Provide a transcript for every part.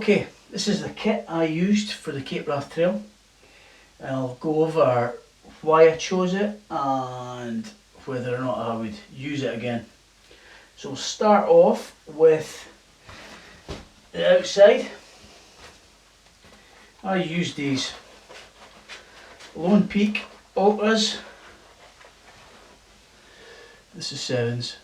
Okay, this is the kit I used for the Cape Wrath Trail. I'll go over why I chose it and whether or not I would use it again. So we'll start off with the outside. I used these Lone Peak Ultras. This is 7s.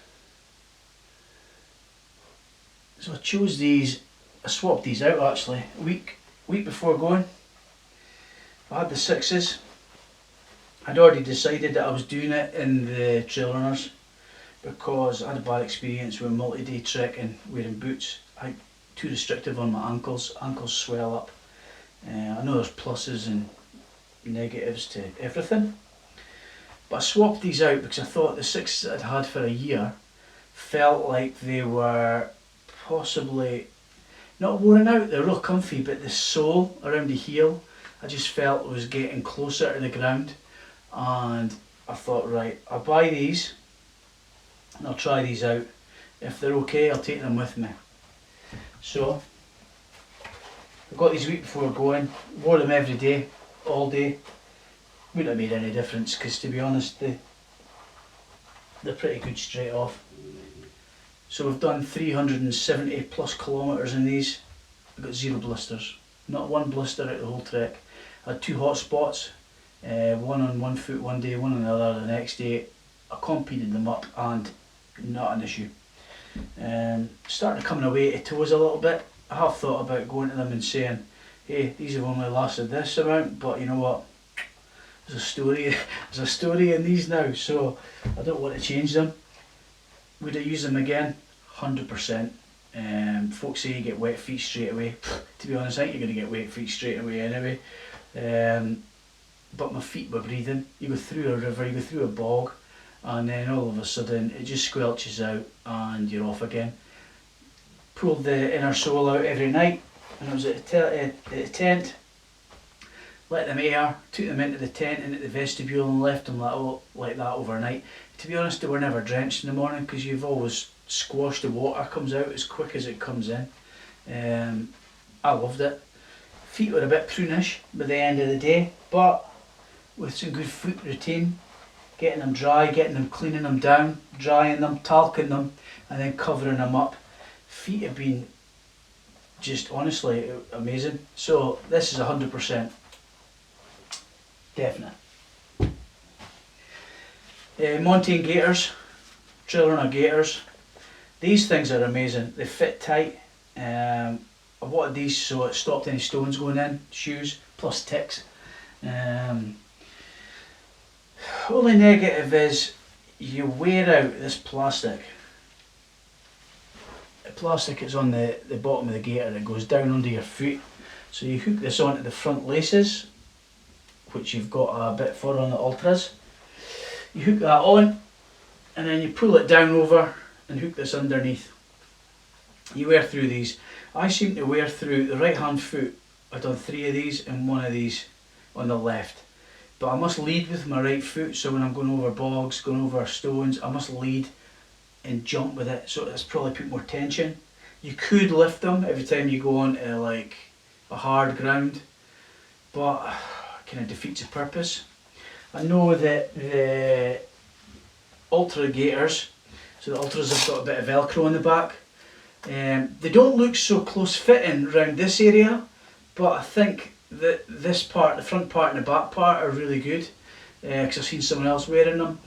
So I chose these, I swapped these out actually a week before going. I had the 6s. I'd already decided that I was doing it in the trail runners because I had a bad experience with multi-day trekking wearing boots. I'm too restrictive on my ankles swell up. I know there's pluses and negatives to everything, but I swapped these out because I thought the 6s that I'd had for a year felt like they were possibly not worn out. They're real comfy, but the sole around the heel I just felt was getting closer to the ground, and I thought, right, I'll buy these and I'll try these out. If they're okay, I'll take them with me. So I got these a week before going, wore them every day, all day. Wouldn't have made any difference because, to be honest, they're pretty good straight off. So we've done 370 plus kilometres in these. I've got 0 blisters, not one blister out the whole trek. I had 2 hot spots, one on one foot one day, one on the other the next day. I competed them up and not an issue. Starting to come away to toes a little bit. I have thought about going to them and saying, hey, these have only lasted this amount, but you know what, there's a story in these now, so I don't want to change them. Would I use them again? 100%. Folks say you get wet feet straight away. To be honest, I think you're going to get wet feet straight away anyway. But my feet were breathing. You go through a river, you go through a bog, and then all of a sudden it just squelches out and you're off again. Pulled the inner sole out every night when I was at the tent. Let them air, took them into the tent, into the vestibule, and left them like that overnight. To be honest, they were never drenched in the morning because you've always squashed the water, comes out as quick as it comes in. I loved it. Feet were a bit prunish by the end of the day, but with some good foot routine, getting them dry, getting them, cleaning them down, drying them, talcing them, and then covering them up. Feet have been just honestly amazing. So this is 100%. Definite. Mountain Gaiters, trail runner Gaiters. These things are amazing. They fit tight. I wanted these so it stopped any stones going in. Shoes plus ticks. Only negative is you wear out this plastic. The plastic is on the bottom of the gaiter that goes down under your foot. So you hook this onto the front laces, which you've got a bit for on the Ultras. You hook that on and then you pull it down over and hook this underneath. You wear through these. I seem to wear through the right hand foot. I've done 3 of these and 1 of these on the left. But I must lead with my right foot, so when I'm going over bogs, going over stones, I must lead and jump with it, so it's probably put more tension. You could lift them every time you go on to like a hard ground, but kind of defeats the purpose. I know that the Ultra Gaiters, so the Ultras have got a bit of Velcro on the back. They don't look so close fitting around this area, but I think that this part, the front part and the back part, are really good because I've seen someone else wearing them.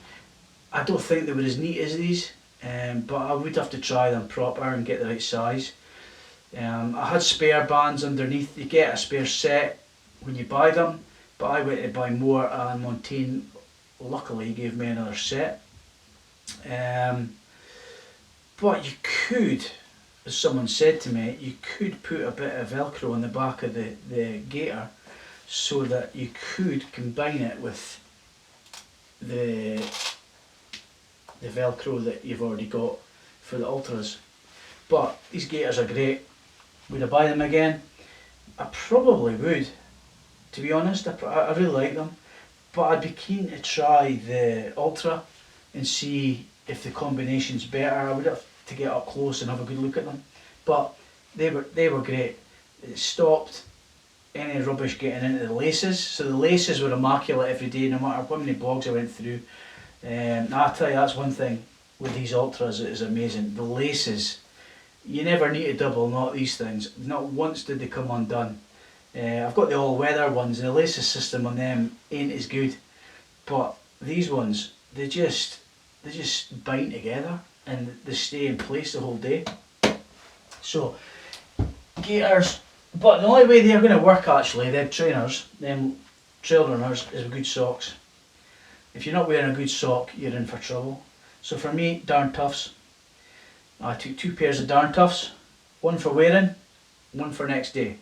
I don't think they were as neat as these, but I would have to try them proper and get the right size. I had spare bands underneath. You get a spare set when you buy them, but I went to buy more and Montaigne luckily gave me another set. But you could, as someone said to me, you could put a bit of Velcro on the back of the gaiter so that you could combine it with the Velcro that you've already got for the Ultras. But these gaiters are great. Would I buy them again? I probably would, to be honest. I really like them, but I'd be keen to try the Ultra and see if the combination's better. I would have to get up close and have a good look at them, but they were great. It stopped any rubbish getting into the laces. So the laces were immaculate every day, no matter how many blogs I went through. Now I tell you, that's one thing with these Ultras that is amazing. The laces, you never need to double knot these things. Not once did they come undone. I've got the all-weather ones, and the laces system on them ain't as good. But these ones, they just bind together and they stay in place the whole day. So Gaiters, but the only way they're going to work actually, them trainers, them trail runners, is with good socks. If you're not wearing a good sock, you're in for trouble. So for me, Darn Toughs. I took 2 pairs of Darn Toughs, one for wearing, one for next day.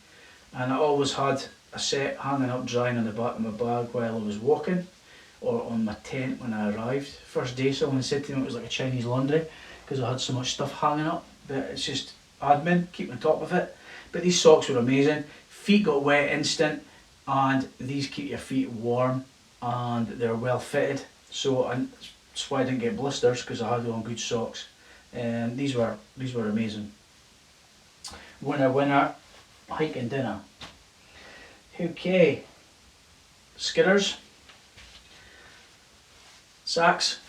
And I always had a set hanging up drying on the back of my bag while I was walking, or on my tent when I arrived. First day someone said to me it was like a Chinese laundry because I had so much stuff hanging up, but it's just admin, keep on top of it. But these socks were amazing. Feet got wet instant, and these keep your feet warm and they're well fitted. So that's why I didn't get blisters, because I had on good socks. And these were amazing. Winner, hiking dinner. Okay, skidders, sacks,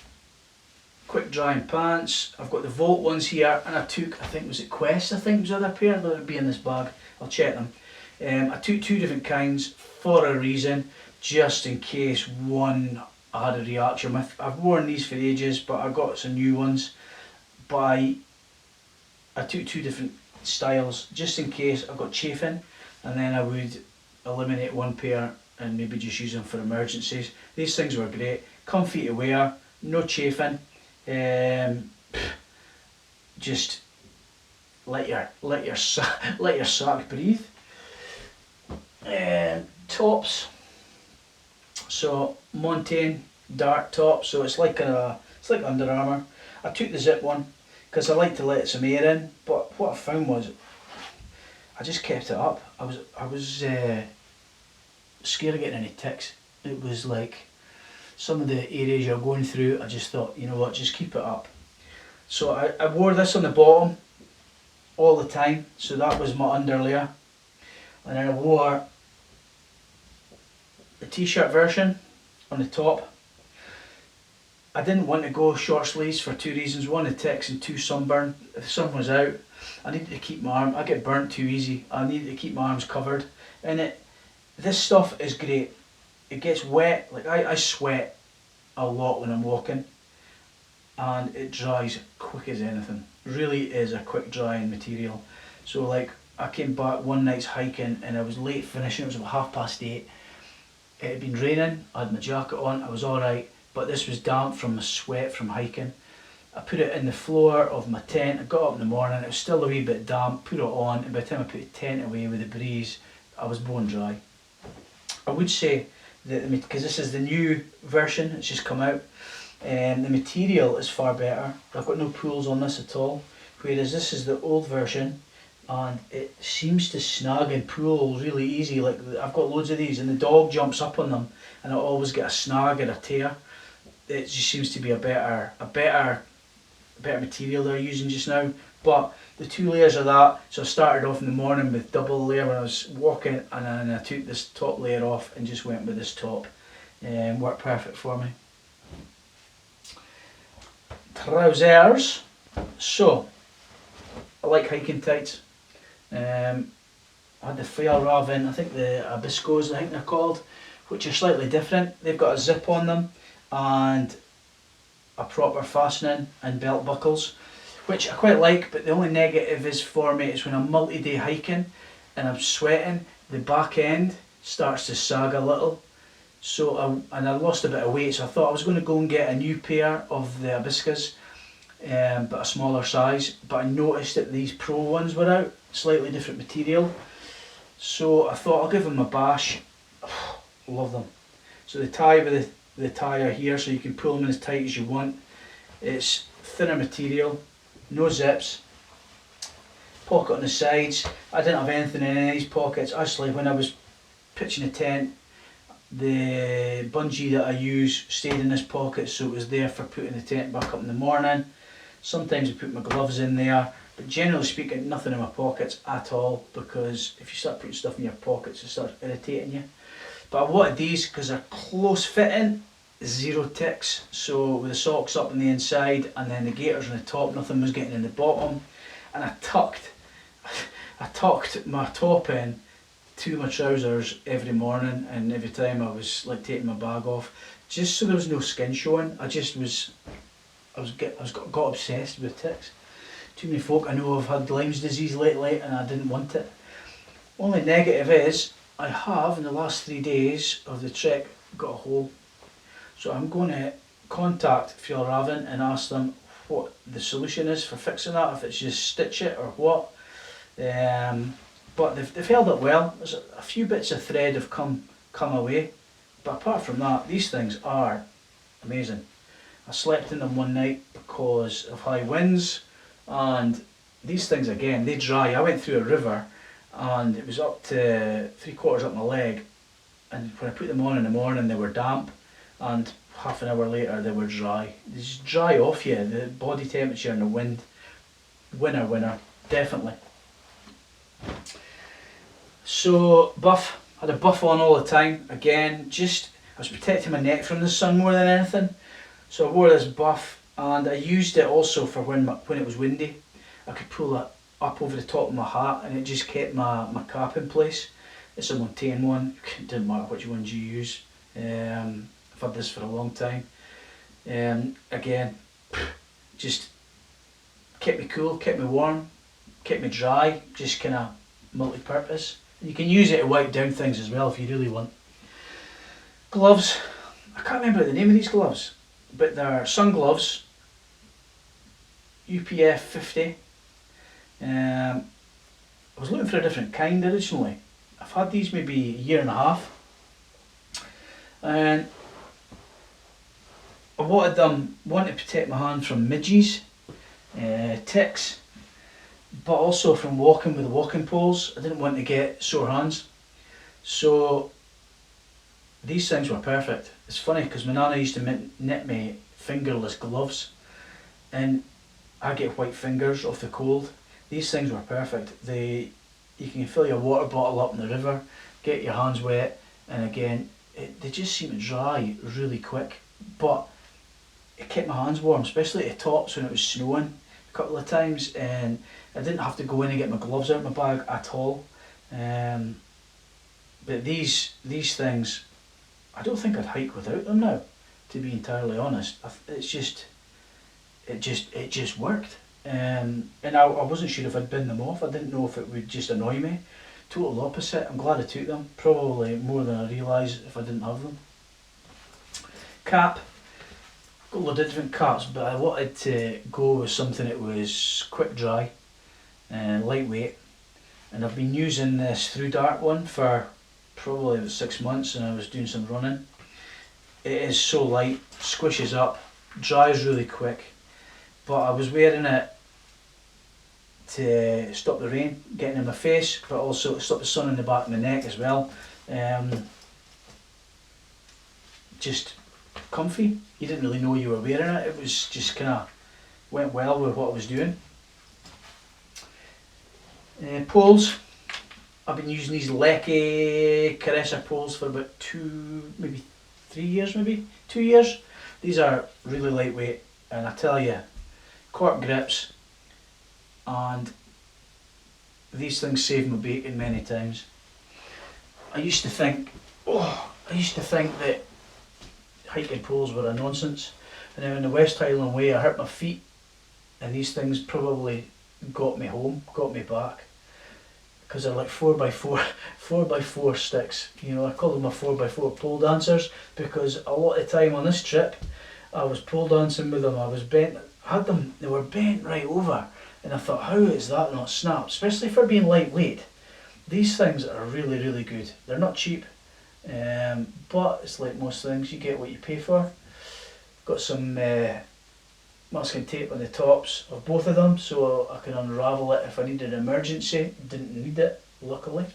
quick drying pants. I've got the Volt ones here, and I took, I think was it Quest, I think was the other pair that would be in this bag. I'll check them. I took 2 different kinds for a reason, just in case one I had a reaction with. I've worn these for ages, but I got some new ones. But I took 2 different styles just in case I got chafing, and then I would eliminate one pair and maybe just use them for emergencies. These things were great, comfy to wear, no chafing. Just let your sack breathe. Tops. So Montane dark top. So it's like Under Armour. I took the zip one because I like to let some air in. But what I found was I just kept it up. I was scared of getting any ticks. It was like some of the areas you're going through, I just thought, you know what, just keep it up. So I wore this on the bottom all the time, so that was my underlayer. And then I wore the t-shirt version on the top. I didn't want to go short sleeves for 2 reasons. 1, the ticks, and 2, sunburn. If the sun was out, I needed to keep my arm, I get burnt too easy. I needed to keep my arms covered. And this stuff is great. It gets wet, like I sweat a lot when I'm walking, and it dries quick as anything. Really is a quick drying material. So like I came back one night's hiking and I was late finishing, it was about 8:30. It had been raining, I had my jacket on, I was alright, but this was damp from the sweat from hiking. I put it in the floor of my tent, I got up in the morning, it was still a wee bit damp, put it on, and by the time I put the tent away with the breeze, I was bone dry. I would say that, because this is the new version, it's just come out, and the material is far better. I've got no pulls on this at all, whereas this is the old version, and it seems to snag and pull really easy. Like I've got loads of these, and the dog jumps up on them, and I always get a snag or a tear. It just seems to be a better material they're using just now. But the 2 layers of that, so I started off in the morning with double layer when I was walking, and then I took this top layer off and just went with this top, and worked perfect for me. Trousers. So I like hiking tights. I had the Fjallraven, I think the Abiscos, I think they're called, which are slightly different. They've got a zip on them and a proper fastening and belt buckles, which I quite like, but the only negative is for me is when I'm multi-day hiking and I'm sweating, the back end starts to sag a little. So I lost a bit of weight, so I thought I was going to go and get a new pair of the Abiscas, but a smaller size. But I noticed that these Pro ones were out, slightly different material. So I thought I'll give them a bash. Love them. So the tie with the tire here, so you can pull them in as tight as you want. It's thinner material, no zips, pocket on the sides. I didn't have anything in any of these pockets. Actually, when I was pitching a tent, the bungee that I use stayed in this pocket, so it was there for putting the tent back up in the morning. Sometimes I put my gloves in there, But generally speaking, nothing in my pockets at all, because if you start putting stuff in your pockets, it starts irritating you. But I wanted these because they're close fitting, zero ticks. So with the socks up on the inside and then the gaiters on the top, nothing was getting in the bottom. And I tucked my top in to my trousers every morning, and every time I was like taking my bag off, just so there was no skin showing. I got obsessed with ticks. Too many folk I know have had Lyme's disease lately, and I didn't want it. Only negative is I have in the last 3 days of the trek got a hole. So I'm going to contact Fjallraven and ask them what the solution is for fixing that, if it's just stitch it or what. But they've held up well. There's a few bits of thread have come away, but apart from that, these things are amazing. I slept in them one night because of high winds, and these things again, they dry. I went through a river and it was up to 3/4 up my leg, and when I put them on in the morning they were damp, and half an hour later they were dry. They just dry off you, the body temperature and the wind. Winner, definitely. So buff, had a buff on all the time. Again, just I was protecting my neck from the sun more than anything. So I wore this buff, and I used it also for when it was windy. I could pull it up over the top of my hat, and it just kept my cap in place. It's a Montaigne one. It didn't matter which ones you use. I've had this for a long time. Again, just kept me cool, kept me warm, kept me dry. Just kind of multi-purpose. You can use it to wipe down things as well if you really want. Gloves. I can't remember the name of these gloves, but they're sun gloves. UPF 50. I was looking for a different kind originally. I've had these maybe a year and a half, and I wanted to protect my hand from midges, ticks, but also from walking with the walking poles. I didn't want to get sore hands, so these things were perfect. It's funny because my nana used to knit me fingerless gloves, and I get white fingers off the cold. These things were perfect. You can fill your water bottle up in the river, get your hands wet, and again, they just seem to dry really quick. But it kept my hands warm, especially at the tops when it was snowing a couple of times, and I didn't have to go in and get my gloves out of my bag at all. But these things, I don't think I'd hike without them now, to be entirely honest. It just worked. And I wasn't sure if I'd bin them off. I didn't know if it would just annoy me. Total opposite. I'm glad I took them. Probably more than I realised if I didn't have them. Cap. Got a load of different caps, but I wanted to go with something that was quick dry and lightweight. And I've been using this Through Dark one for probably about 6 months, and I was doing some running. It is so light, squishes up, dries really quick. But I was wearing it to stop the rain getting in my face, but also to stop the sun in the back of my neck as well. Just comfy. You didn't really know you were wearing it. It was just kind of went well with what I was doing. Poles. I've been using these Lecky Caressa poles for about 2 years. These are really lightweight, and I tell you, cork grips, and these things saved my bacon many times. I used to think that hiking poles were a nonsense, and then in the West Highland Way I hurt my feet, and these things probably got me home, got me back, because they're like 4x4 sticks. You know, I call them my 4x4 pole dancers, because a lot of the time on this trip I was pole dancing with them. I was bent, they were bent right over, and I thought, how is that not snapped? Especially for being lightweight. These things are really, really good. They're not cheap, but it's like most things, you get what you pay for. Got some masking tape on the tops of both of them, so I can unravel it if I needed an emergency. Didn't need it, luckily.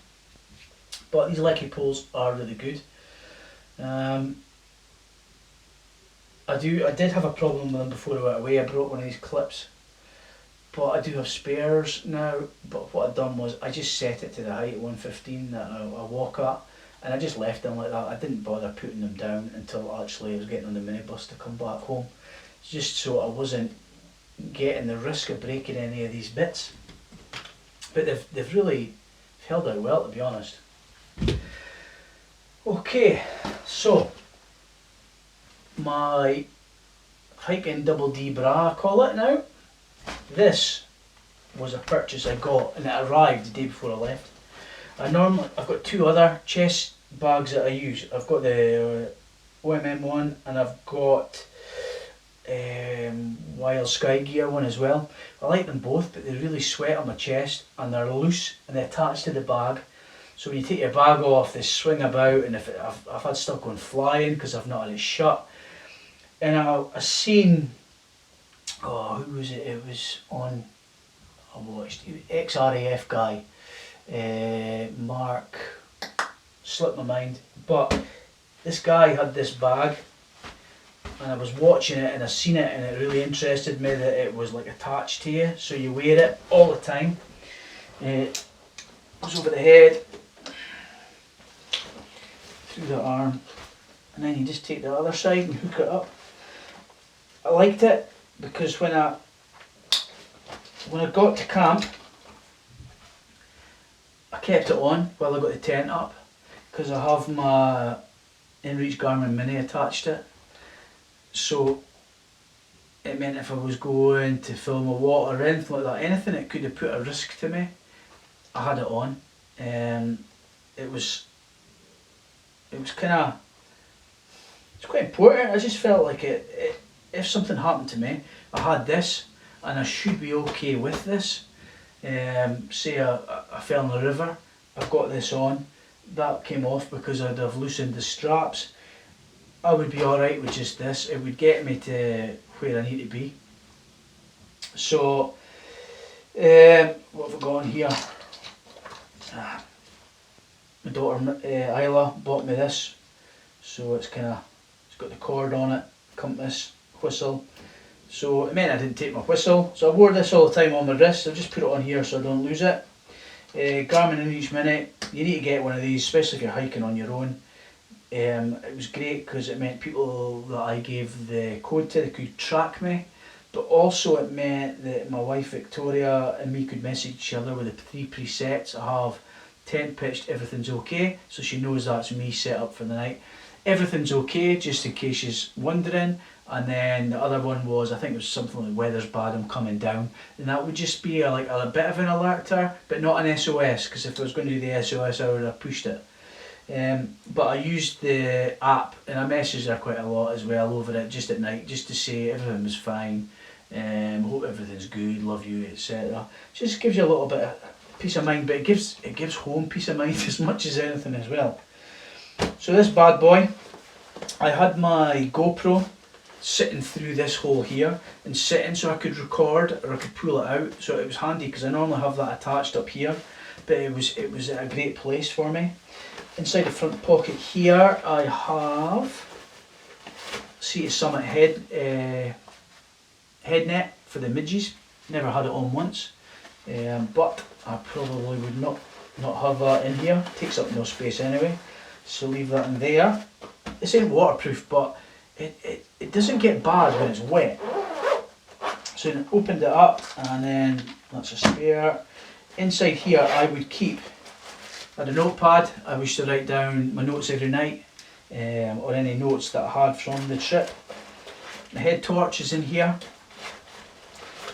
But these Lecky poles are really good. I did have a problem with them before I went away. I broke one of these clips, but I do have spares now. But what I've done was I just set it to the height of 115 that I walk at, and I just left them like that. I didn't bother putting them down until actually I was getting on the minibus to come back home, just so I wasn't getting the risk of breaking any of these bits. But they've really held out well, to be honest. Okay, so my hiking double D bra, I call it now. This was a purchase I got, and it arrived the day before I left. I've got two other chest bags that I use. I've got the OMM one, and I've got Wild Sky Gear one as well. I like them both, but they really sweat on my chest, and they're loose and they attach to the bag. So when you take your bag off, they swing about, and if I've had stuff going flying because I've not had it shut. And I seen, who was it? It was on, I watched, ex-RAF guy, Mark, slipped my mind, but this guy had this bag, and I was watching it and I seen it, and it really interested me that it was like attached to you, so you wear it all the time. It goes over the head, through the arm, and then you just take the other side and hook it up. I liked it because when I got to camp, I kept it on while I got the tent up, because I have my InReach Garmin Mini attached to it. So it meant if I was going to fill my water or anything like that, anything that could have put a risk to me, I had it on. It was kind of, it's quite important. I just felt like if something happened to me, I had this, and I should be okay with this. Say I fell in the river, I've got this on, that came off because I'd have loosened the straps. I would be alright with just this. It would get me to where I need to be. So, what have I got on here? My daughter Isla bought me this, so it's got the cord on it, compass, whistle. So it meant I didn't take my whistle, so I wore this all the time on my wrist. I just put it on here so I don't lose it. Garmin InReach Mini, you need to get one of these, especially if you're hiking on your own. It was great because it meant people that I gave the code to, they could track me, but also it meant that my wife Victoria and me could message each other with the 3 presets. I have tent pitched, everything's okay, so she knows that's me set up for the night. Everything's okay, just in case she's wondering. And then the other one was, I think it was something like weather's bad, I'm coming down, and that would just be a bit of an alert to her, but not an SOS, because if I was going to do the SOS I would have pushed it. But I used the app, and I messaged her quite a lot as well over it, just at night, just to say everything was fine, hope everything's good, love you, etc. Just gives you a little bit of peace of mind, but it gives home peace of mind as much as anything as well. So this bad boy, I had my GoPro sitting through this hole here and sitting so I could record or I could pull it out, so it was handy because I normally have that attached up here, but it was a great place for me. Inside the front pocket here I have Sea to Summit head net for the midges. Never had it on once, but I probably would not have that in here. It takes up no space anyway, so leave that in there. This ain't waterproof, but it doesn't get bad when it's wet. So I opened it up, and then that's a spare. Inside here I would keep, I had a notepad. I used to write down my notes every night, or any notes that I had from the trip. The head torch is in here,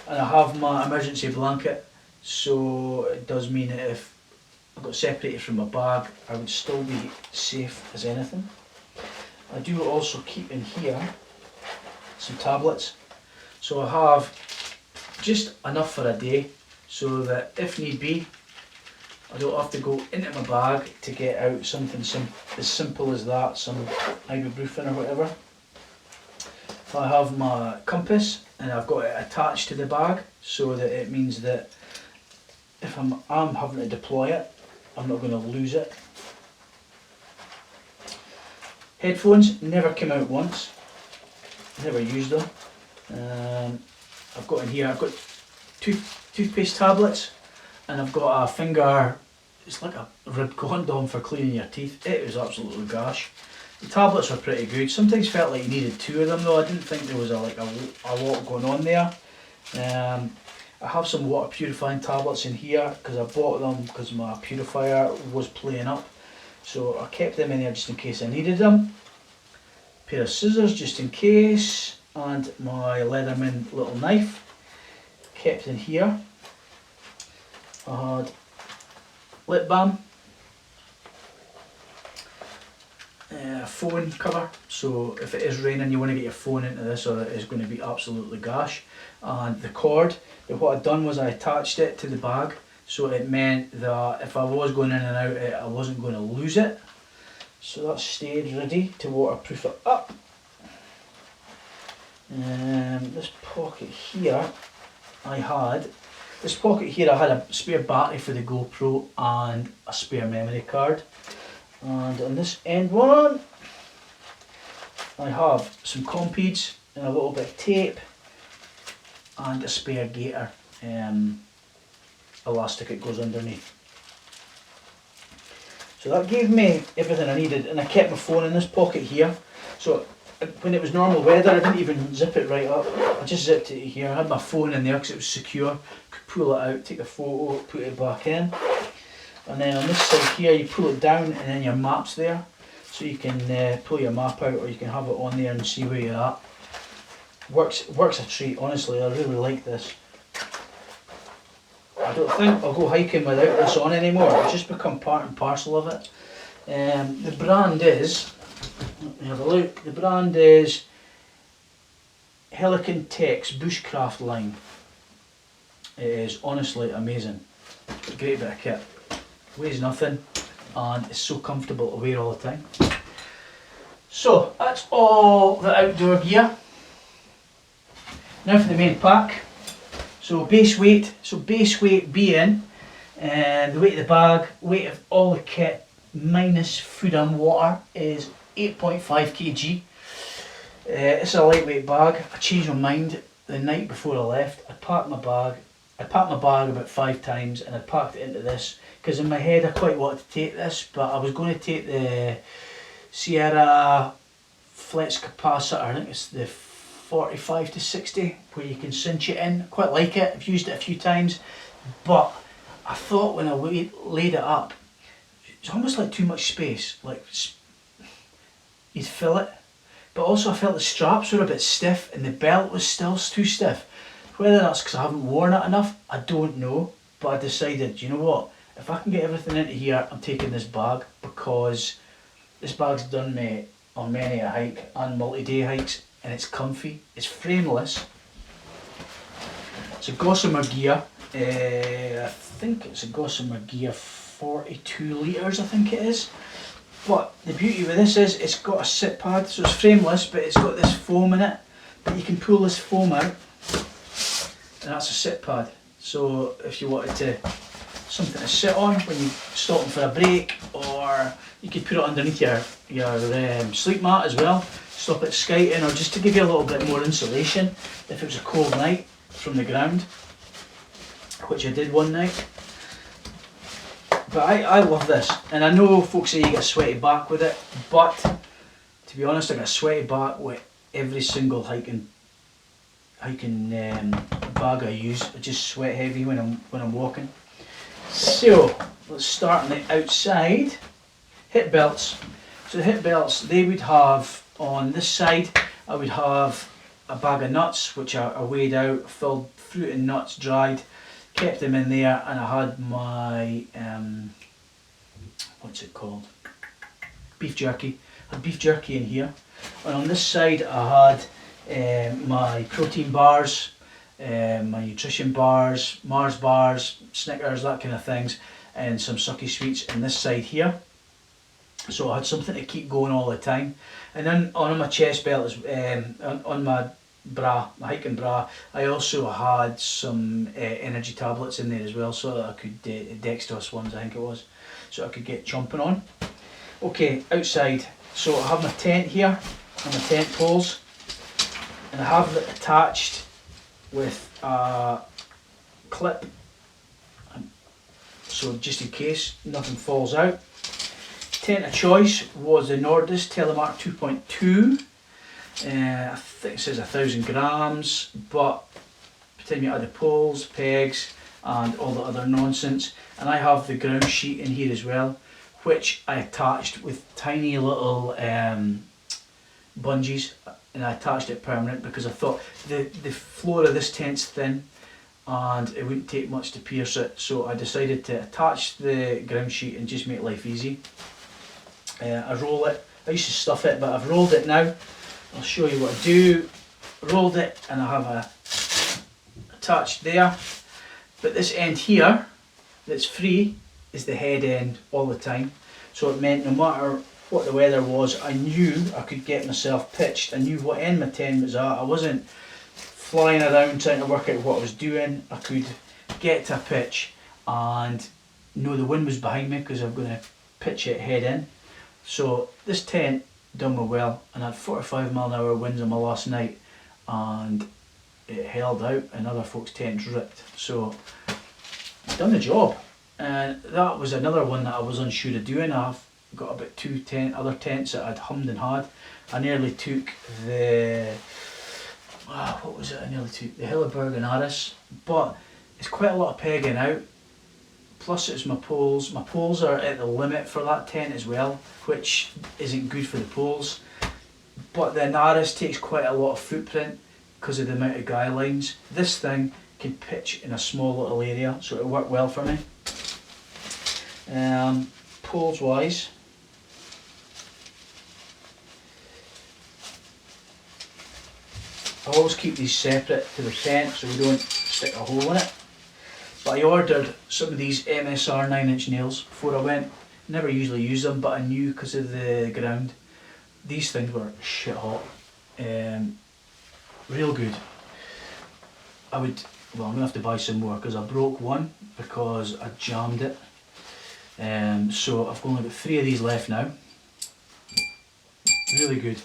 and I have my emergency blanket, so it does mean that if I got separated from my bag I would still be safe as anything. I do also keep in here some tablets, so I have just enough for a day, so that if need be I don't have to go into my bag to get out something as simple as that, some ibuprofen or whatever. I have my compass, and I've got it attached to the bag, so that it means that if I'm having to deploy it, I'm not going to lose it. Headphones never came out once, never used them. I've got in here, I've got toothpaste tablets, and I've got a finger, it's like a rib condom for cleaning your teeth. It was absolutely gosh. The tablets were pretty good. Sometimes felt like you needed 2 of them though. I didn't think there was a lot going on there. I have some water purifying tablets in here because I bought them because my purifier was playing up. So I kept them in there just in case I needed them. Pair of scissors just in case, and my Leatherman little knife kept in here. I had lip balm, phone cover, so if it is raining you want to get your phone into this or it is going to be absolutely gosh. And the cord, what I'd done was I attached it to the bag, so it meant that if I was going in and out it, I wasn't going to lose it. So that stayed ready to waterproof it up. This pocket here I had a spare battery for the GoPro and a spare memory card. And on this end one I have some compeeds and a little bit of tape and a spare gaiter elastic it goes underneath. So that gave me everything I needed, and I kept my phone in this pocket here. So when it was normal weather I didn't even zip it right up, I just zipped it here. I had my phone in there because it was secure, could pull it out, take a photo, put it back in. And then on this side here you pull it down and then your map's there. So you can pull your map out or you can have it on there and see where you're at. Works a treat, honestly, I really like this. I don't think I'll go hiking without this on anymore, it's just become part and parcel of it. The brand is, let me have a look, the brand is Helicon Tech's Bushcraft line. It is honestly amazing, it's a great bit of kit, weighs nothing and it's so comfortable to wear all the time. So that's all the outdoor gear. Now for the main pack. So base weight being the weight of the bag, weight of all the kit minus food and water is 8.5 kg. It's a lightweight bag. I changed my mind the night before I left. I packed my bag about 5 times and I packed it into this because in my head I quite wanted to take this, but I was going to take the Sierra Flex Capacitor, I think it's the 45 to 60 where you can cinch it in. Quite like it, I've used it a few times, but I thought when I laid it up it's almost like too much space, like you'd fill it, but also I felt the straps were a bit stiff and the belt was still too stiff. Whether that's because I haven't worn it enough, I don't know, but I decided, you know what, if I can get everything into here I'm taking this bag, because this bag's done me on many a hike and multi-day hikes. And it's comfy, it's frameless. It's a Gossamer Gear, I think it's a Gossamer Gear 42 litres I think it is. But the beauty with this is it's got a sit pad, so it's frameless but it's got this foam in it. But you can pull this foam out and that's a sit pad. So if you wanted something to sit on when you're stopping for a break, or you could put it underneath your sleep mat as well. Stop it skiting, or just to give you a little bit more insulation if it was a cold night from the ground, which I did one night. But I love this, and I know folks say you get a sweaty back with it, but to be honest I get a sweaty back with every single hiking bag I use. I just sweat heavy when I'm walking. So let's start on the outside. Hip belts. So the hip belts, they would have, on this side I would have a bag of nuts which I weighed out, filled fruit and nuts, dried, kept them in there, and I had my what's it called, beef jerky. I had beef jerky in here, and on this side I had my protein bars, my nutrition bars, Mars bars, Snickers, that kind of things, and some sucky sweets in this side here. So I had something to keep going all the time. And then on my chest belt, on my bra, my hiking bra, I also had some energy tablets in there as well, so that I could, dextrose ones I think it was, so I could get chomping on. Okay, outside, so I have my tent here, and my tent poles, and I have it attached with a clip, so just in case nothing falls out. Tent of choice was the Nordis Telemark 2.2. I think it says 1,000 grams, but by the time you add the poles, pegs and all the other nonsense, and I have the ground sheet in here as well, which I attached with tiny little bungees, and I attached it permanent because I thought the floor of this tent's thin and it wouldn't take much to pierce it, so I decided to attach the ground sheet and just make life easy. I roll it. I used to stuff it, but I've rolled it now. I'll show you what I do. Rolled it and I have a attached there, but this end here that's free is the head end all the time, so it meant no matter what the weather was, I knew I could get myself pitched. I knew what end my tent was at. I wasn't flying around trying to work out what I was doing. I could get to a pitch and know the wind was behind me because I'm going to pitch it head in. So this tent done me well, and I had 45 mph winds on my last night, and it held out and other folks' tents ripped. So done the job, and that was another one that I was unsure of doing. I've got about two other tents that I'd hummed and had. I nearly took the what was it? I nearly took the Hilleberg and Aris, but it's quite a lot of pegging out. Plus it's my poles. My poles are at the limit for that tent as well, which isn't good for the poles. But the Naris takes quite a lot of footprint because of the amount of guy lines. This thing can pitch in a small little area, so it'll work well for me. Poles wise, I always keep these separate to the tent so we don't stick a hole in it. But I ordered some of these MSR 9-inch nails before I went. Never usually use them, but I knew because of the ground. These things were shit hot. Real good. I'm going to have to buy some more because I broke one because I jammed it. So I've only got 3 of these left now. Really good.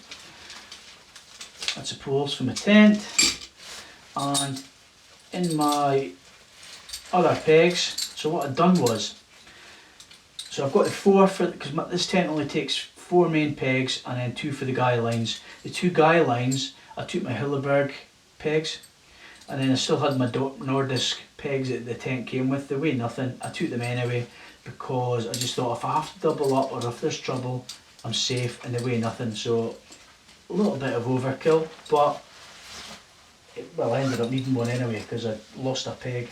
That's the poles for my tent. And in my other pegs, so what I've done was, so I've got the 4 for, because this tent only takes 4 main pegs and then 2 for the guy lines. The 2 guy lines, I took my Hilleberg pegs, and then I still had my Nordisk pegs that the tent came with. They weigh nothing. I took them anyway because I just thought if I have to double up or if there's trouble, I'm safe, and they weigh nothing. So a little bit of overkill, but I ended up needing one anyway because I lost a peg.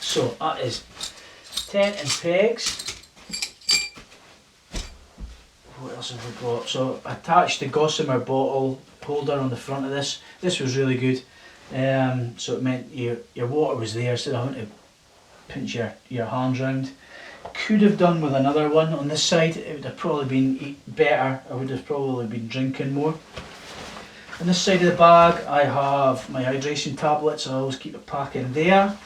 So that is tent and pegs. What else have we got? So I attached the Gossamer bottle holder on the front of this. This was really good. So it meant your water was there instead of having to pinch your hands round. Could have done with another one on this side. It would have probably been better. I would have probably been drinking more. On this side of the bag I have my hydration tablets. I always keep a pack in there.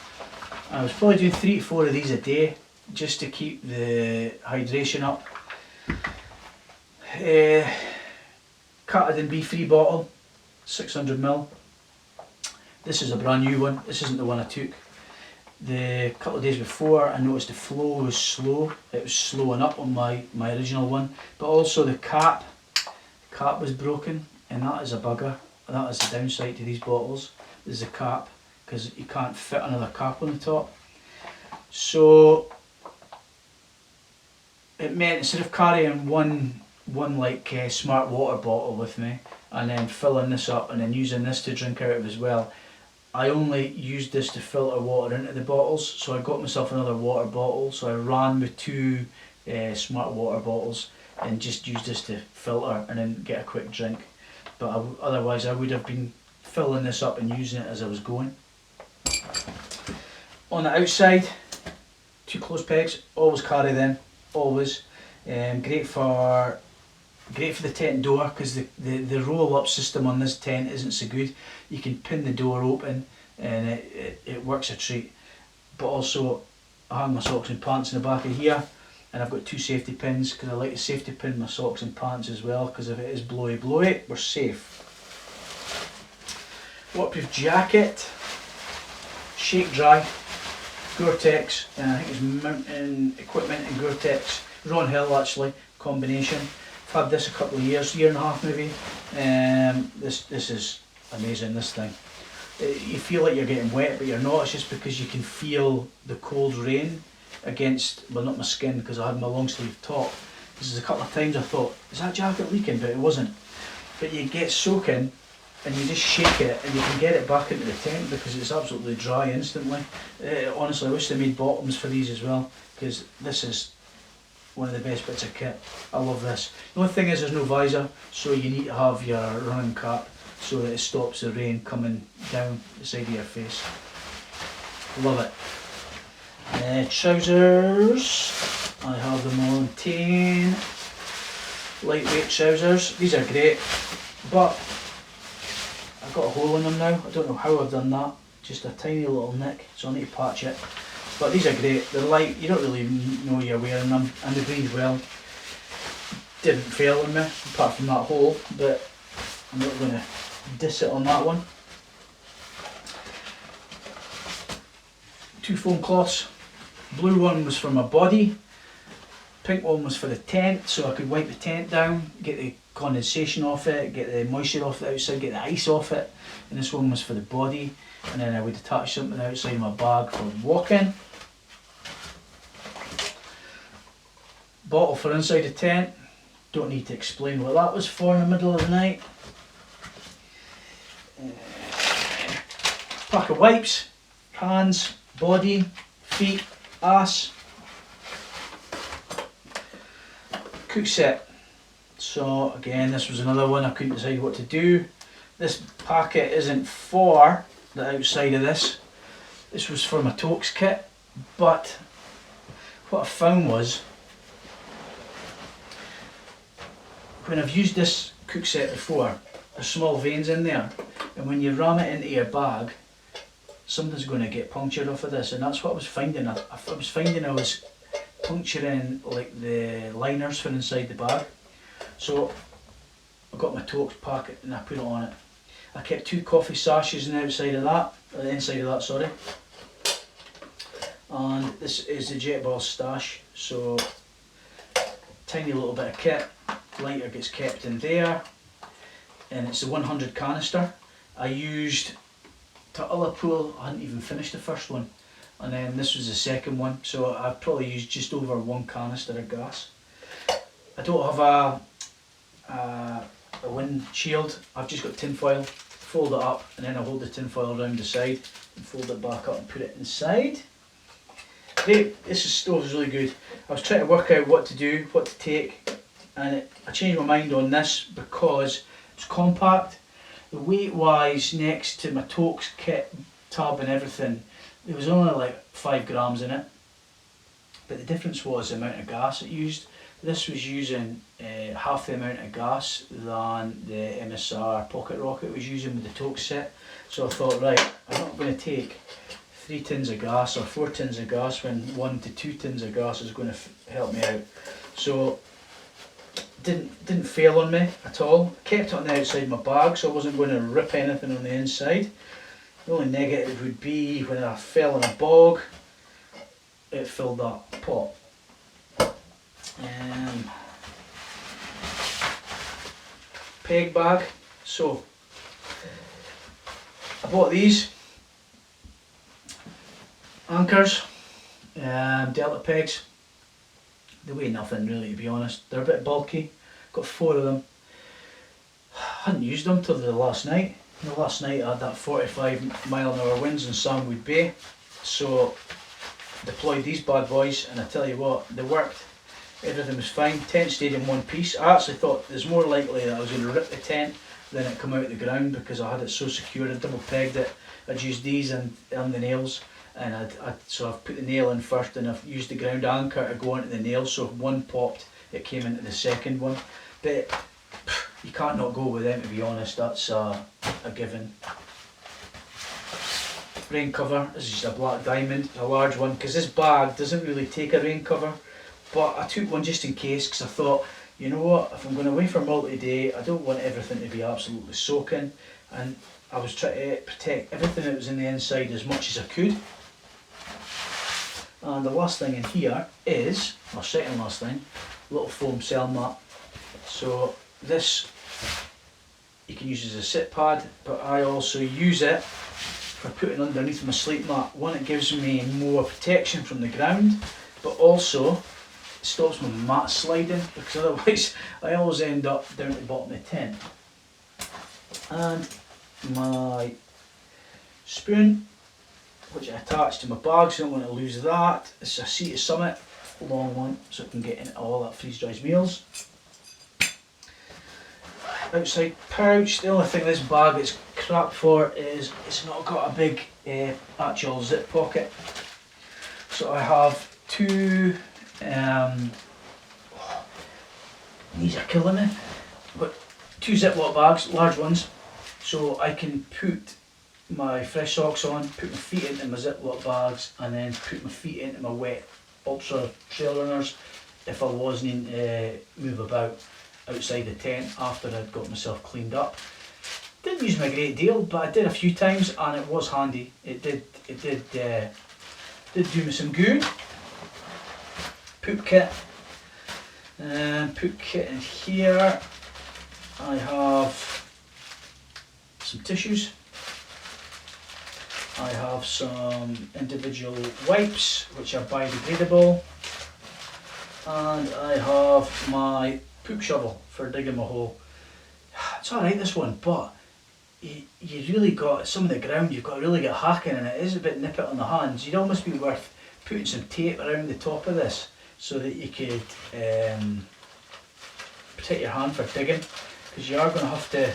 I was probably doing 3 to 4 of these a day just to keep the hydration up. Katadyn B3 bottle, 600ml. This is a brand new one. This isn't the one I took. The couple of days before I noticed the flow was slow. It was slowing up on my original one, but also the cap was broken, and that is a bugger. That is the downside to these bottles. This is a cap, because you can't fit another cap on the top. So it meant instead of carrying one smart water bottle with me and then filling this up and then using this to drink out of as well, I only used this to filter water into the bottles. So I got myself another water bottle, so I ran with 2 smart water bottles and just used this to filter and then get a quick drink. But otherwise I would have been filling this up and using it as I was going. On the outside, 2 close pegs, always carry them, always. Great for the tent door because the roll up system on this tent isn't so good. You can pin the door open and it works a treat. But also I have my socks and pants in the back of here, and I've got 2 safety pins because I like to safety pin my socks and pants as well, because if it is blowy we're safe. Waterproof jacket, shake dry, Gore-Tex, and I think it's mountain equipment and Gore-Tex, Ron Hill actually, combination. I've had this a couple of years, year and a half maybe. This is amazing, this thing. You feel like you're getting wet, but you're not. It's just because you can feel the cold rain against, well, not my skin because I had my long sleeve top. This is a couple of times I thought, is that jacket leaking? But it wasn't. But you get soaking and you just shake it and you can get it back into the tent because it's absolutely dry instantly. Honestly, I wish they made bottoms for these as well, because this is one of the best bits of kit. I love this. The only thing is there's no visor, so you need to have your running cap so that it stops the rain coming down the side of your face. Love it. Trousers, I have them on 10. Lightweight trousers. These are great, but I've got a hole in them now. I don't know how I've done that. Just a tiny little nick, so I need to patch it. But these are great. They're light. You don't really know you're wearing them, and they breathe well. Didn't fail on me, apart from that hole, but I'm not going to diss it on that one. 2 foam cloths. Blue one was for my body. Pink one was for the tent, so I could wipe the tent down, get the condensation off it, get the moisture off the outside, get the ice off it. And this one was for the body. And then I would attach something outside my bag for walking. Bottle for inside the tent. Don't need to explain what that was for in the middle of the night. Pack of wipes, hands, body, feet, ass. Cook set. So again, this was another one I couldn't decide what to do. This packet isn't for the outside of this. This was for my Tokes kit, but what I found was when I've used this cook set before, there's small veins in there, and when you ram it into your bag, something's going to get punctured off of this, and that's what I was finding. I was finding I was puncturing like the liners for inside the bag. So I got my Tokes packet and I put it on it. I kept 2 coffee sachets on the outside of that, or the inside of that, sorry. And this is the Jet Ball stash, so tiny little bit of kit. Lighter gets kept in there, and it's a 100 canister. I used Tuttle Pool. I hadn't even finished the first one, and then this was the second one, so I probably used just over 1 canister of gas. I don't have a windshield. I've just got tin foil. Fold it up, and then I hold the tin foil around the side and fold it back up and put it inside. This stove is really good. I was trying to work out what to do, what to take, and I changed my mind on this because it's compact. The weight wise, next to my Tokes kit, tab and everything, there was only like 5 grams in it, but the difference was the amount of gas it used. This was using half the amount of gas than the MSR pocket rocket was using with the Tokes set. So I thought, right, I'm not going to take 3 tins of gas or 4 tins of gas when 1 to 2 tins of gas is going to help me out. So didn't fail on me at all. Kept it on the outside of my bag, so I wasn't going to rip anything on the inside. The only negative would be when I fell in a bog, it filled that pot. Peg bag. So I bought these anchors, delta pegs. They weigh nothing really, to be honest. They're a bit bulky. Got 4 of them. I hadn't used them till the last night. The last night I had that 45-mile-an-hour winds in Sandwood Bay, so deployed these bad boys, and I tell you what, they worked. Everything was fine. Tent stayed in one piece. I actually thought it was more likely that I was going to rip the tent than it come out of the ground because I had it so secure. I double pegged it. I'd used these and the nails, and so I've put the nail in first, and I've used the ground anchor to go onto the nail. So if one popped, it came into the second one. But you can't not go with them, to be honest. That's a given. Rain cover. This is just a black diamond, a large one, because this bag doesn't really take a rain cover. But I took one just in case, because I thought you know what, if I'm going away for multi-day, I don't want everything to be absolutely soaking, and I was trying to protect everything that was in the inside as much as I could. And the last thing in here is, or second last thing, little foam cell mat. So this you can use as a sit pad, but I also use it for putting underneath my sleep mat. One, it gives me more protection from the ground, but also it stops my mat sliding, because otherwise I always end up down at the bottom of the tent. And my spoon, which I attach to my bag, so I don't want to lose that. It's a Sea to Summit, long one, so I can get into all that freeze-dried meals. Outside pouch, the only thing this bag is crap for is it's not got a big actual zip pocket. So I have two, these are killing me, but two Ziploc bags, large ones, so I can put my fresh socks on, put my feet into my Ziploc bags, and then put my feet into my wet Ultra trail runners if I was needing to move about outside the tent after I'd got myself cleaned up. Didn't use them a great deal, but I did a few times and it was handy. It did do me some good. Poop kit. Poop kit in here. I have some tissues. I have some individual wipes which are biodegradable, and I have my poop shovel for digging my hole. It's alright, this one, but you really got some of the ground, you've got to really get hacking, and it is a bit nippet on the hands. You'd almost be worth putting some tape around the top of this so that you could protect your hand for digging, because you are going to have to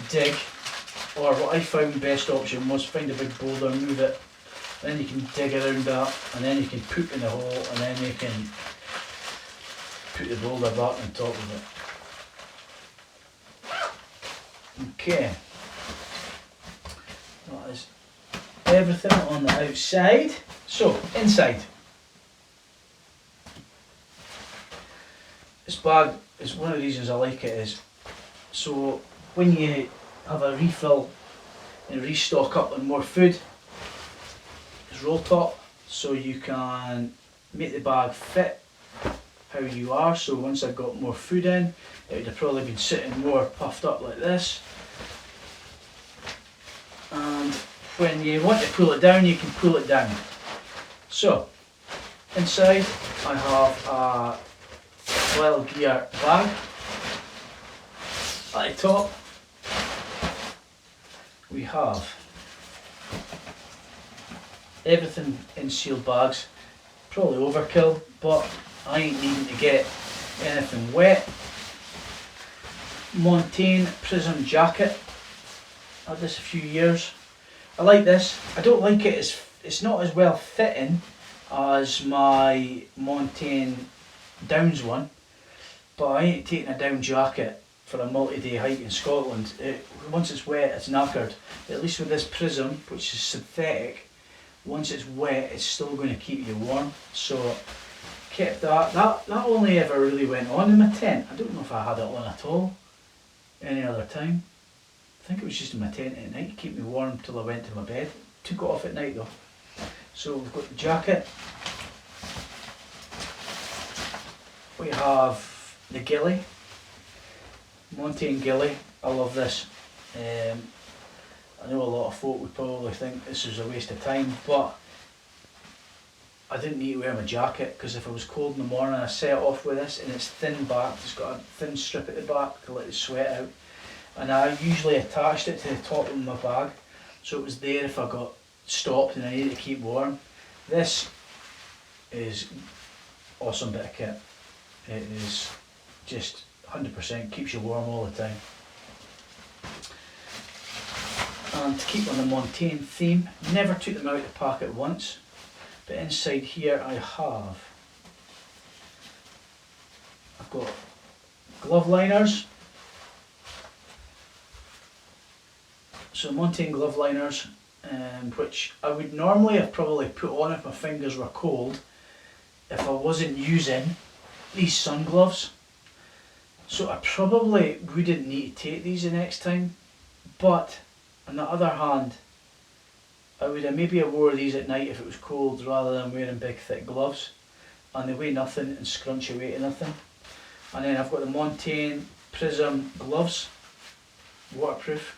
dig. Or what I found best option was find a big boulder, move it, then you can dig around that, and then you can poop in the hole, and then you can put the boulder back on top of it. Okay, that is everything on the outside. So, inside. This bag is one of the reasons I like it is, so when you have a refill and restock up on more food, it's roll top, so you can make the bag fit how you are. So once I've got more food in, it would have probably been sitting more puffed up like this, and when you want to pull it down, you can pull it down. So inside I have a well gear bag. At the top we have everything in sealed bags. Probably overkill, but I ain't needing to get anything wet. Montane Prism jacket. I had this a few years. I like this. I don't like it, it's not as well fitting as my Montane Downs one, but I ain't taking a down jacket for a multi-day hike in Scotland. Once it's wet, it's knackered. At least with this Prism, which is synthetic, once it's wet, it's still going to keep you warm. So kept that. That only ever really went on in my tent. I don't know if I had it on at all any other time. I think it was just in my tent at night to keep me warm till I went to my bed. Took it off at night though. So we've got the jacket. We have the ghillie. Montane ghillie. I love this. I know a lot of folk would probably think this is a waste of time, but I didn't need to wear my jacket, because if I was cold in the morning, I set it off with this, and it's thin back, it's got a thin strip at the back to let the sweat out, and I usually attached it to the top of my bag, so it was there if I got stopped and I needed to keep warm. This is awesome bit of kit. It is just 100% keeps you warm all the time. And to keep on the Montane theme, never took them out of the packet once, but inside here I've got glove liners. So Montane glove liners, which I would normally have probably put on if my fingers were cold if I wasn't using these sun gloves. So I probably wouldn't need to take these the next time, but on the other hand, I would have maybe wore these at night if it was cold rather than wearing big thick gloves, and they weigh nothing and scrunch away to nothing. And then I've got the Montane Prism gloves, waterproof.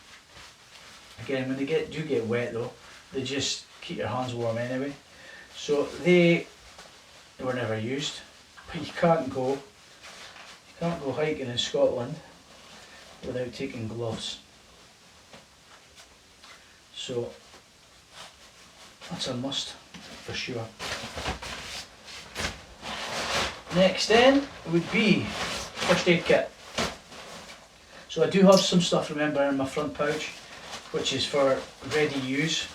Again, when they do get wet though, they just keep your hands warm anyway. So they were never used, but you can't go hiking in Scotland without taking gloves. So that's a must for sure. Next then would be first aid kit. So I do have some stuff, remember, in my front pouch, which is for ready use.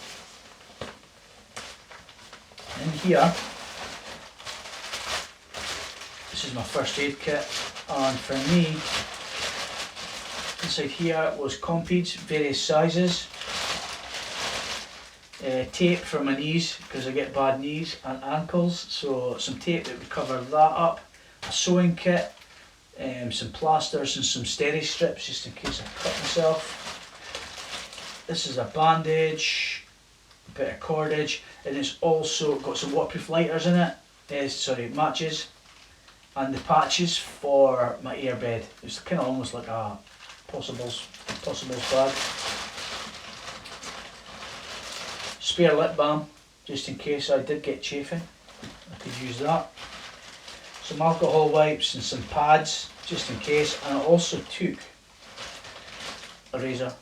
In here, this is my first aid kit, and for me, inside here was compeeds, various sizes, tape for my knees because I get bad knees and ankles, so some tape that would cover that up, a sewing kit, some plasters and some steri strips just in case I cut myself. This is a bandage, a bit of cordage, and it's also got some waterproof lighters in it, matches, and the patches for my airbed. It's kind of almost like a possibles bag. Spare lip balm, just in case I did get chafing, I could use that. Some alcohol wipes and some pads, just in case, and I also took a razor.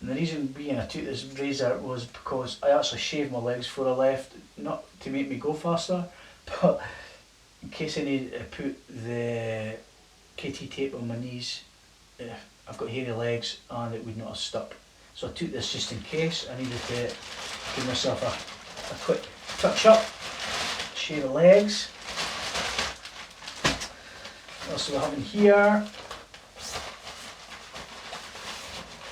And the reason being I took this razor was because I actually shaved my legs before I left, not to make me go faster, but in case I need to put the KT tape on my knees. I've got hairy legs and it would not have stuck. So I took this just in case I needed to give myself a quick touch up, shave the legs. What else do we have in here?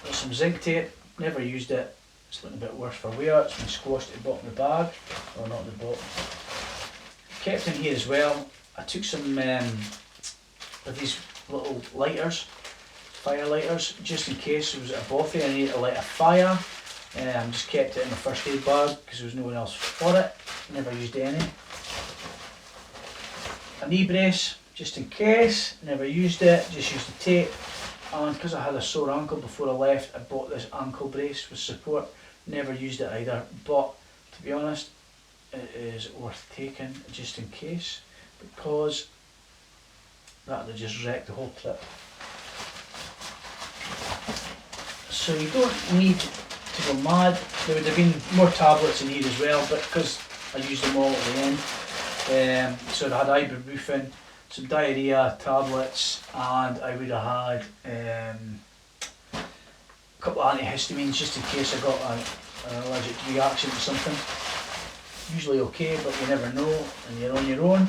Got some zinc tape, never used it, it's looking a bit worse for wear, it's been squashed at the bottom of the bag, or not at the bottom. Kept in here as well, I took some of these little lighters, fire lighters, just in case there was a bothy I needed to light a fire. Just kept it in the first aid bag because there was no one else for it, never used any. A knee brace, just in case, never used it, just used the tape. And because I had a sore ankle before I left, I bought this ankle brace with support, never used it either, but to be honest, it is worth taking just in case, because that would have just wrecked the whole trip. So you don't need to go mad. There would have been more tablets in here as well, but because I used them all at the end, so I had ibuprofen, some diarrhea tablets, and I would have had a couple of antihistamines just in case I got an allergic reaction to something. Usually okay, but you never know, and you're on your own.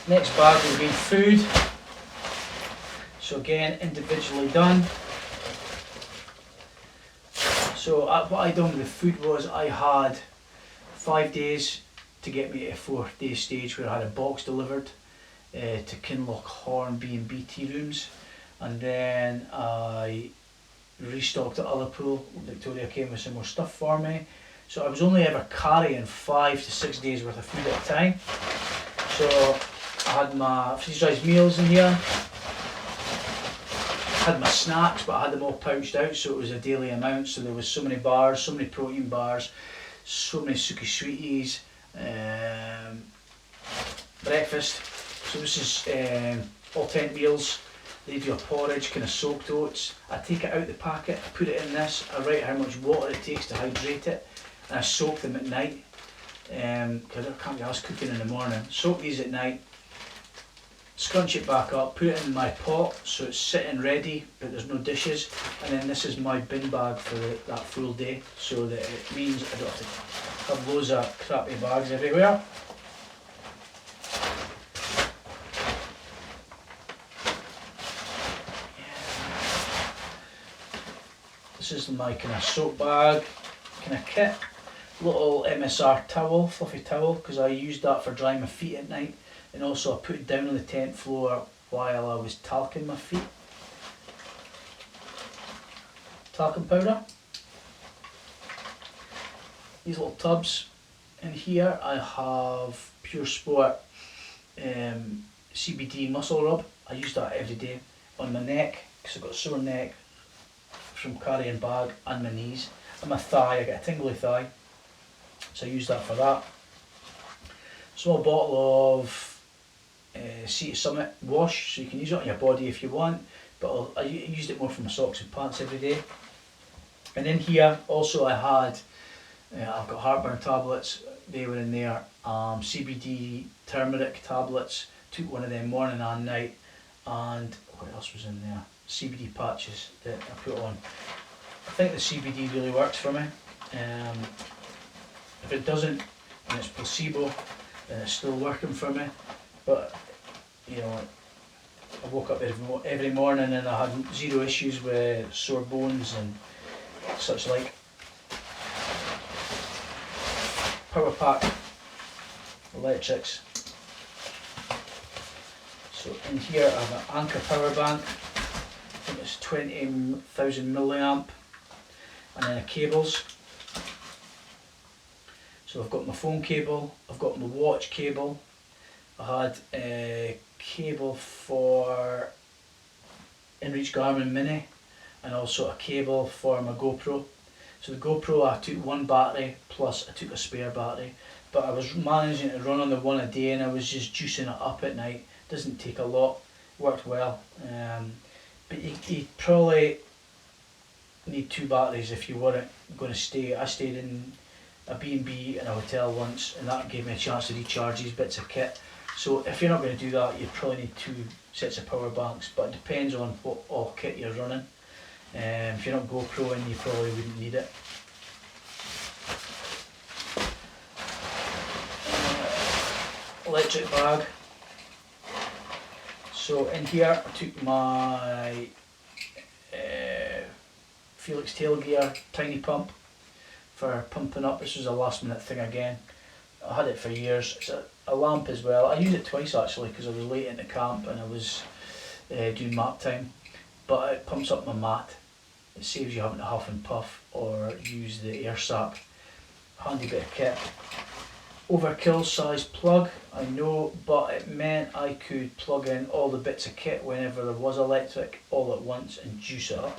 Next bag will be food. So again, individually done. So what I done with the food was I had 5 days to get me to a 4th day stage where I had a box delivered to Kinloch Horn B&B tea rooms, and then I restocked at Ullapool. Victoria came with some more stuff for me, so I was only ever carrying 5 to 6 days worth of food at a time. So I had my freeze-dried meals in here, I had my snacks, but I had them all pouched out, so it was a daily amount. So there was so many bars, so many protein bars, so many Suki Sweeties, breakfast. So this is all 10 meals. They do a porridge, kind of soaked oats. I take it out the packet, I put it in this, I write how much water it takes to hydrate it, and I soak them at night, because I can't be asked cooking in the morning. Soak these at night, scrunch it back up, put it in my pot so it's sitting ready, but there's no dishes, and then this is my bin bag for that full day, so that it means I don't have to have loads of crappy bags everywhere. This is my kind of soap bag, kind of kit. Little MSR towel, fluffy towel, because I used that for drying my feet at night. and also I put it down on the tent floor while I was talcing my feet. Talcum powder. These little tubs. In here I have Pure Sport CBD muscle rub. I use that every day on my neck because I've got a sore neck from carrying bag, and my knees and my thigh. I get a tingly thigh, so I use that for that. Small bottle of Sea Summit wash, so you can use it on your body if you want, but I used it more for my socks and pants every day. And in here also I had I've got heartburn tablets, they were in there, CBD turmeric tablets, took one of them morning and night, and what else was in there? CBD patches that I put on. I think the CBD really works for me. If it doesn't and it's placebo, then it's still working for me. But you know, I woke up every morning and I had zero issues with sore bones and such like. Power pack, electrics. So in here I have an Anchor power bank. I think it's 20,000 milliamp, and then the cables. So I've got my phone cable, I've got my watch cable. I had a cable for InReach Garmin Mini, and also a cable for my GoPro. So the GoPro, I took one battery plus I took a spare battery, but I was managing to run on the one a day and I was just juicing it up at night. Doesn't take a lot, worked well. But you probably need two batteries if you weren't going to stay. I stayed in a B&B in a hotel once, and that gave me a chance to recharge these bits of kit. So if you're not going to do that, you probably need two sets of power banks, but it depends on what all kit you're running. If you're not GoProing, you probably wouldn't need it. Electric bag. So in here I took my Felix Tail Gear tiny pump for pumping up. This was a last minute thing again. I had it for years. It's a lamp as well. I used it twice actually because I was late into camp and I was doing map time. But it pumps up my mat. It saves you having to huff and puff or use the air sac. Handy bit of kit. Overkill size plug, I know, but it meant I could plug in all the bits of kit whenever there was electric all at once and juice it up.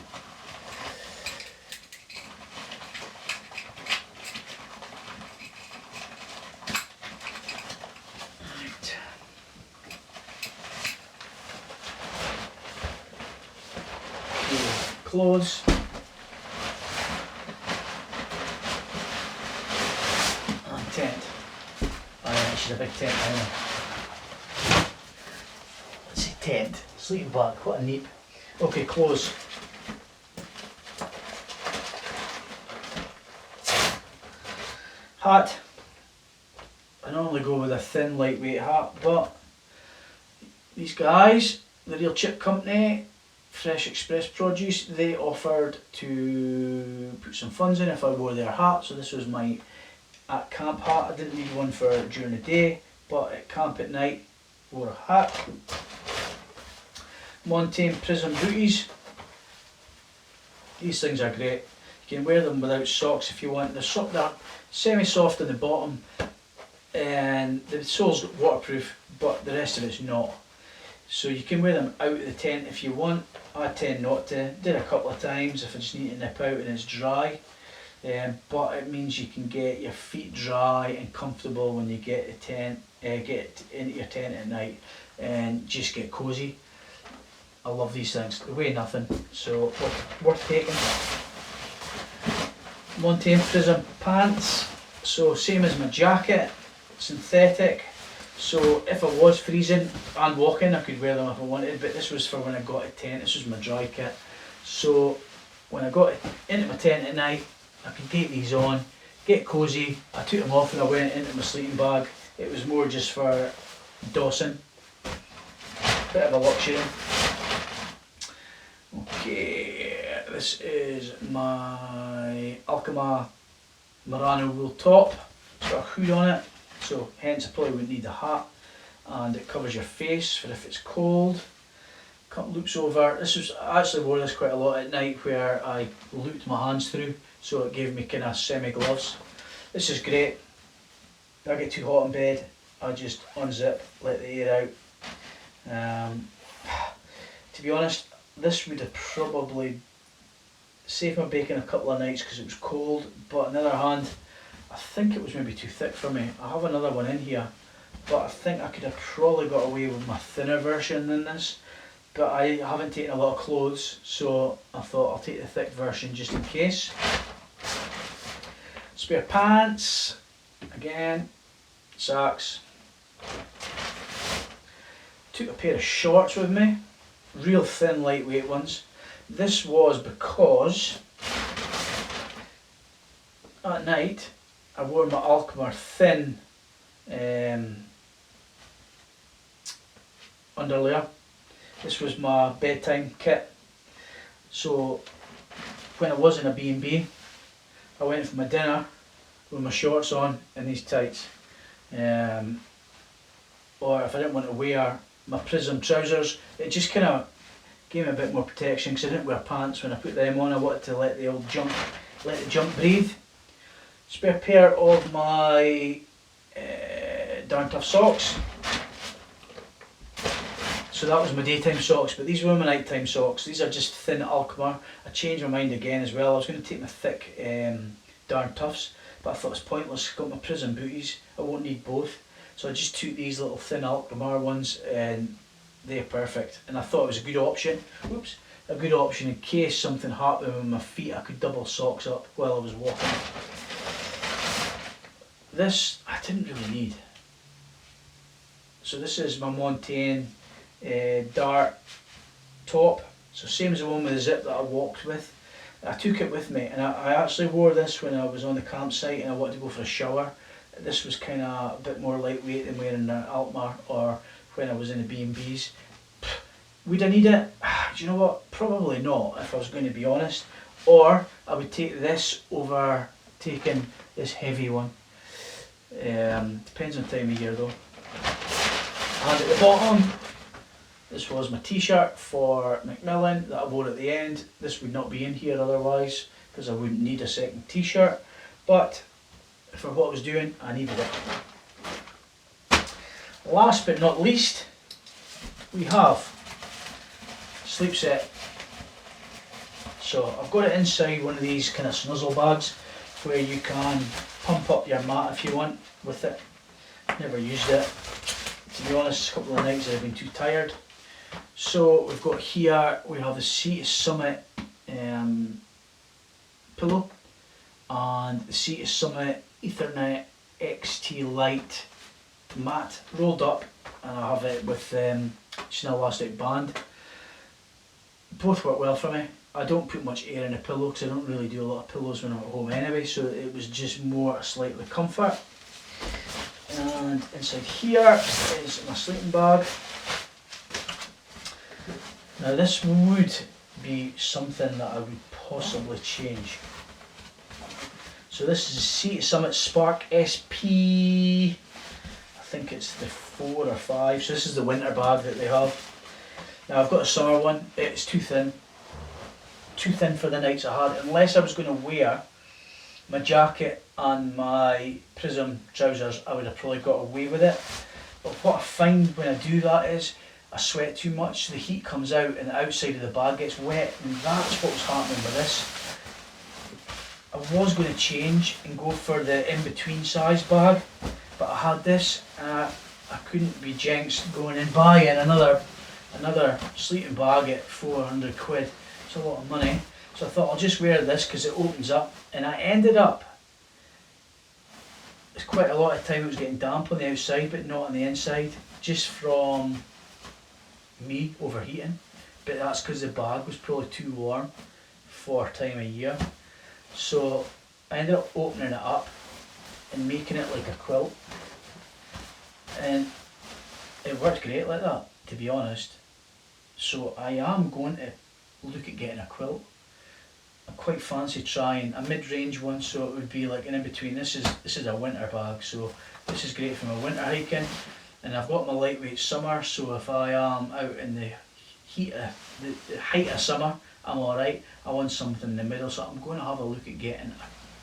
Right. Okay, clothes. And tent. She's a big tent now. Let's see, tent, sleeping bag, what a neep. Okay, clothes. Hat. I normally go with a thin, lightweight hat, but these guys, the Real Chip Company, Fresh Express Produce, they offered to put some funds in if I wore their hat, so this was my at camp hat. I didn't need one for during the day, but at camp at night wore a hat. Montane Prism booties. These things are great. You can wear them without socks if you want. They're semi-soft on the bottom and the sole's waterproof, but the rest of it's not. So you can wear them out of the tent if you want. I tend not to. Did a couple of times if I just need to nip out and it's dry. But it means you can get your feet dry and comfortable when you get get into your tent at night and just get cosy. I love these things. They weigh nothing, so worth taking. Montane Prism pants. So same as my jacket, synthetic. So if I was freezing and walking, I could wear them if I wanted. But this was for when I got a tent. This was my dry kit. So when I got into my tent at night, I could take these on, get cosy. I took them off and I went into my sleeping bag. It was more just for dossing. Bit of a luxury. Okay, this is my Alkema Merano wool top. It's got a hood on it, so hence I probably wouldn't need a hat. and it covers your face for if it's cold. Couple loops over. I actually wore this quite a lot at night where I looped my hands through, so it gave me kind of semi-gloves. This is great. If I get too hot in bed, I just unzip, let the air out. To be honest, this would have probably saved my bacon a couple of nights because it was cold, but on the other hand, I think it was maybe too thick for me. I have another one in here, but I think I could have probably got away with my thinner version than this. But I haven't taken a lot of clothes, so I thought I'll take the thick version just in case. Spare pants, again, socks. Took a pair of shorts with me, real thin, lightweight ones. This was because at night I wore my Alkmaar thin underlayer. This was my bedtime kit. So when I was in a B&B, I went for my dinner with my shorts on and these tights. Or if I didn't want to wear my Prism trousers, it just kind of gave me a bit more protection because I didn't wear pants when I put them on. I wanted to let the jump breathe. Spare pair of my Darn Tough socks. So that was my daytime socks, but these were my nighttime socks. These are just thin Alkmaar. I changed my mind again as well. I was going to take my thick Darn Toughs, but I thought it was pointless. I've got my Prism booties, I won't need both. So I just took these little thin Alkmaar ones and they're perfect. And I thought it was a good option. Whoops. A good option in case something happened with my feet. I could double socks up while I was walking. This I didn't really need. So this is my Montaigne Dart top. So same as the one with the zip that I walked with. I took it with me, and I actually wore this when I was on the campsite and I wanted to go for a shower. This was kind of a bit more lightweight than wearing an Alkmaar or when I was in the B&Bs. Would I need it? Do you know what? Probably not, if I was going to be honest. Or I would take this over taking this heavy one. Depends on time of year though. And at the bottom, this was my t-shirt for Macmillan that I wore at the end. This would not be in here otherwise because I wouldn't need a second t-shirt. But for what I was doing, I needed it. Last but not least, we have sleep set. So I've got it inside one of these kind of snuzzle bags where you can pump up your mat if you want with it. Never used it. To be honest, a couple of nights I've been too tired. So we've got here, we have the Sea Summit pillow and the Sea Summit Ethernet XT Lite mat rolled up, and I have it with just an elastic band. Both work well for me. I don't put much air in a pillow because I don't really do a lot of pillows when I'm at home anyway, so it was just more slightly comfort. And inside here is my sleeping bag. Now this would be something that I would possibly change. So this is the Sea Summit Spark SP, I think it's the 4 or 5, so this is the winter bag that they have. Now I've got a summer one, it's too thin for the nights I had, unless I was going to wear my jacket and my Prism trousers, I would have probably got away with it. But what I find when I do that is I sweat too much, so the heat comes out and the outside of the bag gets wet, and that's what was happening with this. I was going to change and go for the in-between size bag, but I had this and I couldn't be jinxed going and buying another sleeping bag at 400 quid. It's a lot of money. So I thought I'll just wear this because it opens up, and I ended up, it's quite a lot of time it was getting damp on the outside but not on the inside, just from me overheating, but that's because the bag was probably too warm for time of year. So I ended up opening it up and making it like a quilt, and it worked great like that, to be honest. So I am going to look at getting a quilt. I quite fancy trying a mid-range one, so it would be like an in-between. This is a winter bag, so this is great for my winter hiking. And I've got my lightweight summer, so if I am out in the the height of summer, I'm alright. I want something in the middle, so I'm going to have a look at getting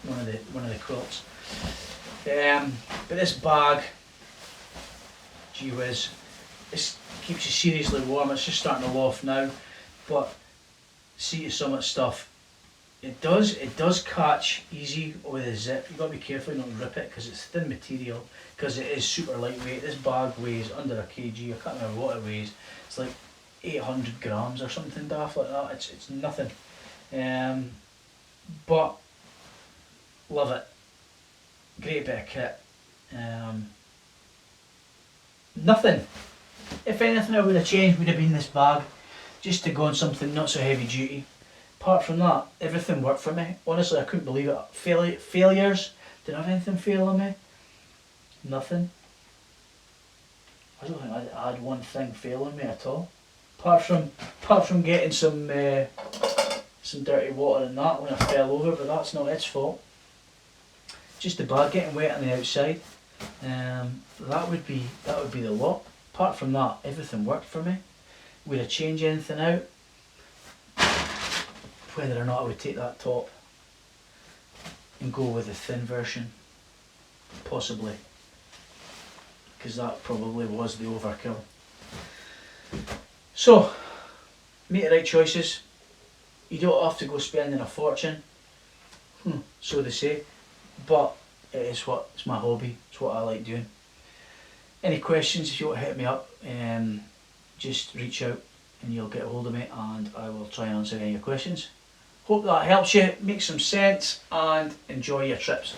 one of the quilts. But this bag, gee whiz, this keeps you seriously warm. It's just starting to loft now, but see to some of the stuff. It does catch easy with a zip. You've got to be careful not to rip it because it's thin material, because it is super lightweight. This bag weighs under a kg. I can't remember what it weighs. It's like 800 grams or something daft like that. It's nothing. But love it. Great bit of kit. Nothing. If anything I would have changed would have been this bag, just to go on something not so heavy duty. Apart from that, everything worked for me. Honestly, I couldn't believe it. Failures? Did I have anything fail on me? Nothing. I don't think I had one thing fail on me at all. Apart from getting some dirty water in that when I fell over, but that's not its fault. Just the bag getting wet on the outside. That would be the lot. Apart from that, everything worked for me. Would I change anything out? Whether or not I would take that top and go with the thin version, possibly, because that probably was the overkill. So, make the right choices. You don't have to go spending a fortune, so they say, but it's my hobby. It's what I like doing. Any questions? If you want to hit me up, just reach out and you'll get a hold of me, and I will try and answer any of your questions. Hope that helps you, makes some sense, and enjoy your trips.